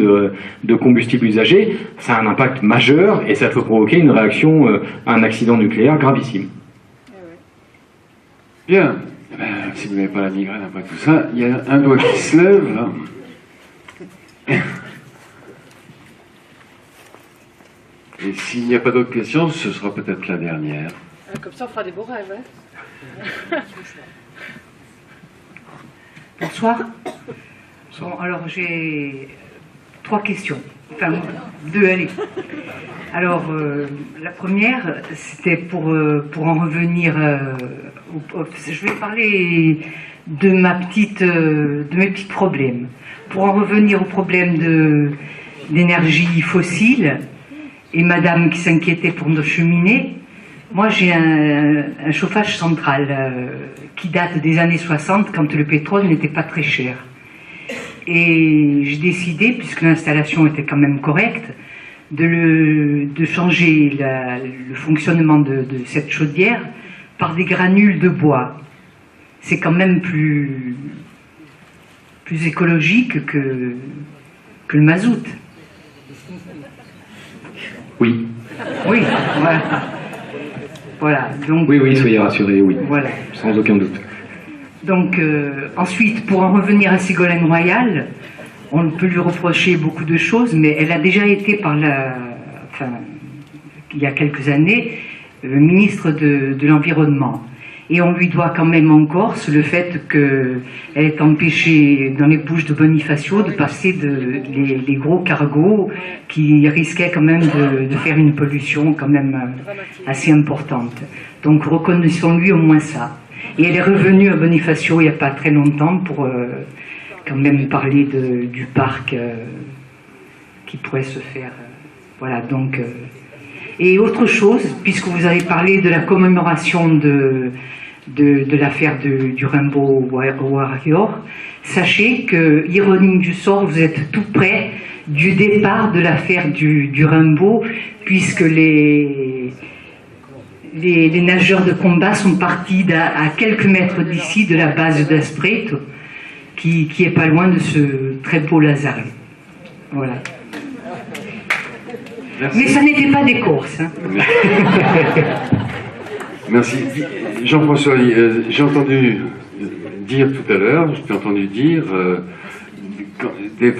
de combustible usagé, ça a un impact majeur et ça peut provoquer une réaction, un accident nucléaire gravissime. Bien. Si vous n'avez pas la migraine après tout ça, il y a un doigt qui se lève là. Et s'il n'y a pas d'autres questions, ce sera peut-être la dernière. Comme ça, on fera des beaux rêves. Hein. Bonsoir. Bon, alors j'ai 3 questions. Enfin, 2, allez. Alors, la première, c'était pour en revenir... je vais parler de mes petits problèmes. Pour en revenir au problème d'énergie fossile, et madame qui s'inquiétait pour nos cheminées, moi j'ai un chauffage central qui date des années 60, quand le pétrole n'était pas très cher. Et j'ai décidé, puisque l'installation était quand même correcte, de changer le fonctionnement de cette chaudière par des granules de bois. C'est quand même plus écologique que le mazout. Oui. Oui, voilà. Voilà, donc, oui, soyez rassurés, oui. Voilà. Sans aucun doute. Donc, ensuite, pour en revenir à Ségolène Royal, on peut lui reprocher beaucoup de choses, mais elle a déjà été il y a quelques années, ministre de l'Environnement. Et on lui doit quand même en Corse le fait qu'elle est empêchée dans les Bouches de Bonifacio de passer les gros cargos qui risquaient quand même de faire une pollution quand même assez importante. Donc reconnaissons-lui au moins ça. Et elle est revenue à Bonifacio il n'y a pas très longtemps pour quand même parler du parc qui pourrait se faire Voilà, donc... Et autre chose, puisque vous avez parlé de la commémoration de l'affaire du Rainbow Warrior, sachez que, ironie du sort, vous êtes tout près du départ de l'affaire du Rainbow, puisque les nageurs de combat sont partis à quelques mètres d'ici, de la base d'Asprey, qui est pas loin de ce très beau lazaret. Voilà. Merci. Mais ça n'était pas des courses. Hein. Merci. Jean-François, j'ai entendu dire tout à l'heure, je t'ai entendu dire, des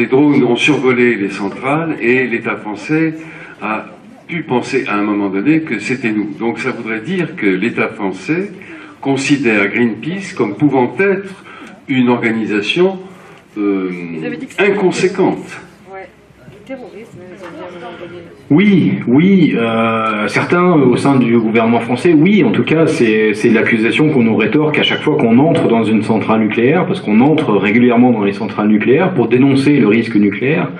drones ont survolé les centrales et l'État français a pu penser à un moment donné que c'était nous. Donc ça voudrait dire que l'État français considère Greenpeace comme pouvant être une organisation inconséquente. Oui, certains au sein du gouvernement français, oui, en tout cas, c'est l'accusation qu'on nous rétorque à chaque fois qu'on entre dans une centrale nucléaire, parce qu'on entre régulièrement dans les centrales nucléaires pour dénoncer le risque nucléaire,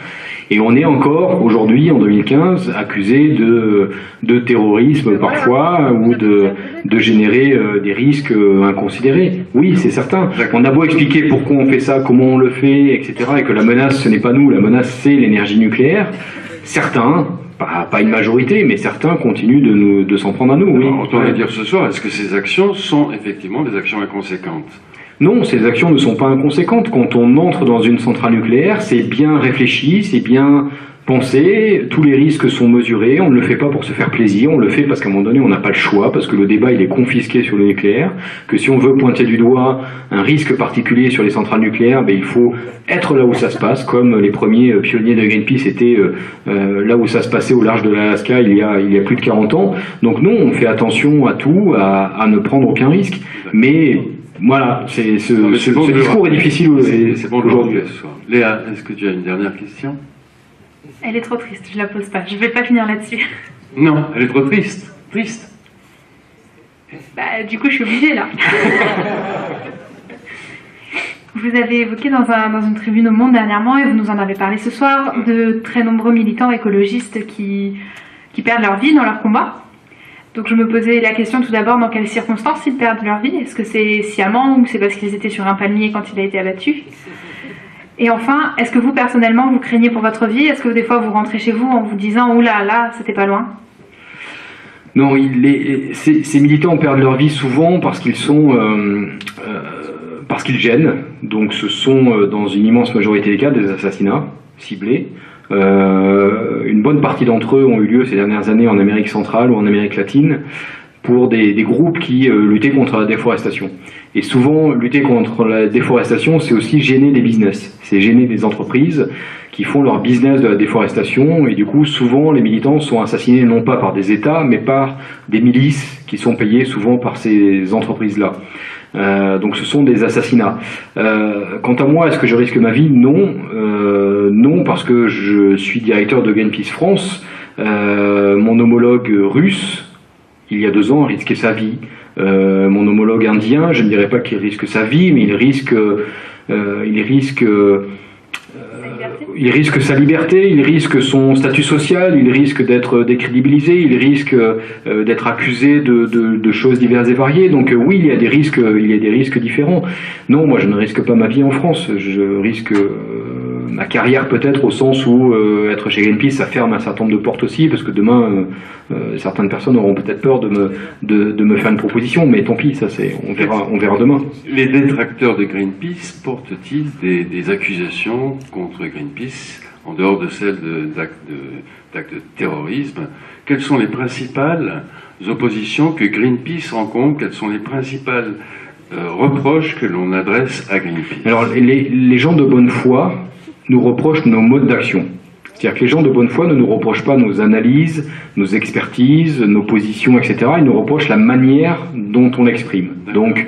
et on est encore, aujourd'hui, en 2015, accusé de terrorisme parfois, ou de générer des risques inconsidérés. Oui, c'est certain. On a beau expliquer pourquoi on fait ça, comment on le fait, etc., et que la menace, ce n'est pas nous, la menace, c'est l'énergie nucléaire. Certains, pas une majorité, mais certains continuent de s'en prendre à nous. Oui. Alors, on va dire ce soir, est-ce que ces actions sont effectivement des actions inconséquentes? Non, ces actions ne sont pas inconséquentes. Quand on entre dans une centrale nucléaire, c'est bien réfléchi, c'est bien pensé, tous les risques sont mesurés, on ne le fait pas pour se faire plaisir, on le fait parce qu'à un moment donné on n'a pas le choix, parce que le débat il est confisqué sur le nucléaire, que si on veut pointer du doigt un risque particulier sur les centrales nucléaires, il faut être là où ça se passe, comme les premiers pionniers de Greenpeace étaient là où ça se passait au large de l'Alaska il y a plus de 40 ans. Donc non, on fait attention à tout, à ne prendre aucun risque, mais voilà, ce discours est difficile aujourd'hui. Léa, est-ce que tu as une dernière question? Elle est trop triste, je la pose pas. Je vais pas finir là-dessus. Non, elle est trop triste. Triste. Du coup, je suis obligée là. Vous avez évoqué dans une tribune au Monde dernièrement, et vous nous en avez parlé ce soir, de très nombreux militants écologistes qui perdent leur vie dans leur combat. Donc je me posais la question tout d'abord, dans quelles circonstances ils perdent leur vie? Est-ce que c'est sciemment ou c'est parce qu'ils étaient sur un palmier quand il a été abattu? Et enfin, est-ce que vous, personnellement, vous craignez pour votre vie? Est-ce que des fois, vous rentrez chez vous en vous disant « Oula, là, c'était pas loin » ? Non, ces militants perdent leur vie souvent parce qu'ils parce qu'ils gênent. Donc ce sont, dans une immense majorité des cas, des assassinats ciblés. Une bonne partie d'entre eux ont eu lieu ces dernières années en Amérique centrale ou en Amérique latine pour des groupes qui luttaient contre la déforestation. Et souvent, lutter contre la déforestation, c'est aussi gêner des business. C'est gêner des entreprises qui font leur business de la déforestation. Et du coup, souvent, les militants sont assassinés non pas par des États, mais par des milices qui sont payées souvent par ces entreprises-là. Donc ce sont des assassinats. Quant à moi, est-ce que je risque ma vie? Non. Non, parce que je suis directeur de Greenpeace France. Mon homologue russe, il y a 2 ans, a risqué sa vie. Mon homologue indien, je ne dirais pas qu'il risque sa vie, mais il risque sa liberté, il risque son statut social, il risque d'être décrédibilisé, il risque d'être accusé de choses diverses et variées. Donc oui, il y a des risques différents. Non, moi je ne risque pas ma vie en France, je risque ma carrière peut-être, au sens où être chez Greenpeace, ça ferme un certain nombre de portes aussi, parce que demain, certaines personnes auront peut-être peur de me faire une proposition, mais tant pis, ça on verra demain. Les détracteurs de Greenpeace portent-ils des accusations contre Greenpeace, en dehors de celles d'actes de terrorisme? Quelles sont les principales oppositions que Greenpeace rencontre? Quels sont les principales reproches que l'on adresse à Greenpeace? Alors, les gens de bonne foi nous reprochent nos modes d'action. C'est-à-dire que les gens de bonne foi ne nous reprochent pas nos analyses, nos expertises, nos positions, etc. Ils nous reprochent la manière dont on l'exprime. Donc,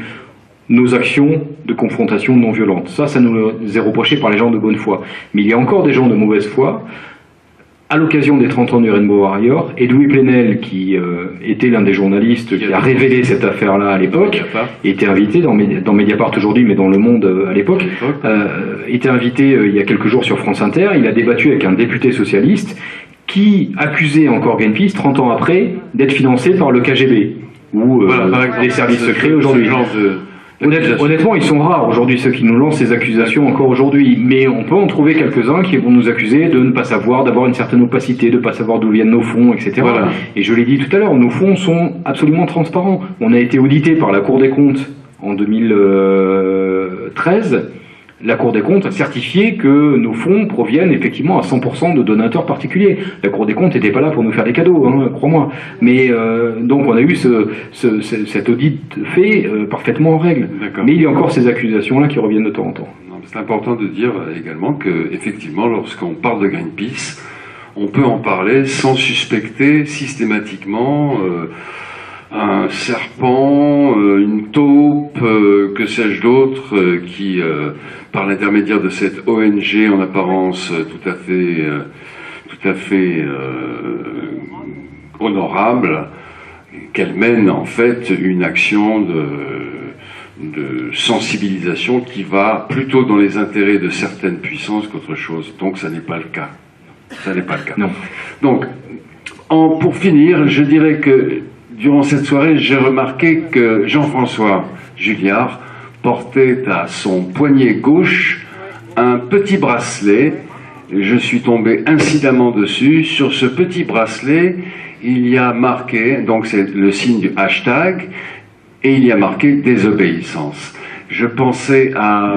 nos actions de confrontation non violente. Ça nous est reproché par les gens de bonne foi. Mais il y a encore des gens de mauvaise foi. À l'occasion des 30 ans du Rainbow Warrior, Edoui Plenel, qui était l'un des journalistes qui a révélé cette affaire-là à l'époque, était invité dans Mediapart aujourd'hui, mais dans Le Monde à l'époque, était invité il y a quelques jours sur France Inter. Il a débattu avec un député socialiste qui accusait encore Greenpeace 30 ans après d'être financé par le KGB ou les services secrets aujourd'hui. Honnêtement, ils sont rares aujourd'hui ceux qui nous lancent ces accusations encore aujourd'hui, mais on peut en trouver quelques-uns qui vont nous accuser de ne pas savoir, d'avoir une certaine opacité, de ne pas savoir d'où viennent nos fonds, etc. Voilà. Et je l'ai dit tout à l'heure, nos fonds sont absolument transparents. On a été audité par la Cour des comptes en 2013. La Cour des comptes a certifié que nos fonds proviennent effectivement à 100% de donateurs particuliers. La Cour des comptes n'était pas là pour nous faire des cadeaux, hein, crois-moi. Mais donc on a eu cet audit fait parfaitement en règle. Mais il y a encore ces accusations-là qui reviennent de temps en temps. C'est important de dire également que, effectivement, lorsqu'on parle de Greenpeace, on peut en parler sans suspecter systématiquement un serpent, une taupe, que sais-je d'autre, qui, par l'intermédiaire de cette ONG en apparence tout à fait honorable, qu'elle mène en fait une action de sensibilisation qui va plutôt dans les intérêts de certaines puissances qu'autre chose. Donc ça n'est pas le cas. Ça n'est pas le cas. Non. Donc, pour finir, je dirais que durant cette soirée, j'ai remarqué que Jean-François Julliard portait à son poignet gauche un petit bracelet. Je suis tombé incidemment dessus. Sur ce petit bracelet, il y a marqué, donc c'est le signe du hashtag, et il y a marqué désobéissance. Je pensais à...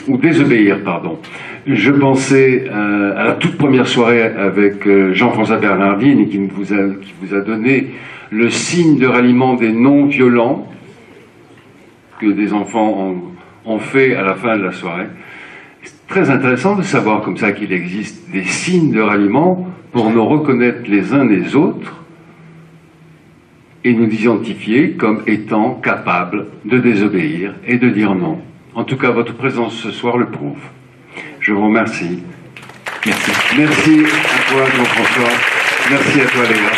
Désobéir, pardon. Je pensais à la toute première soirée avec Jean-François Bernardine, qui vous a donné le signe de ralliement des non-violents que des enfants ont fait à la fin de la soirée. C'est très intéressant de savoir comme ça qu'il existe des signes de ralliement pour nous reconnaître les uns les autres et nous identifier comme étant capables de désobéir et de dire non. En tout cas, votre présence ce soir le prouve. Je vous remercie. Merci. Merci à toi, Jean-François. Merci à toi, Léa.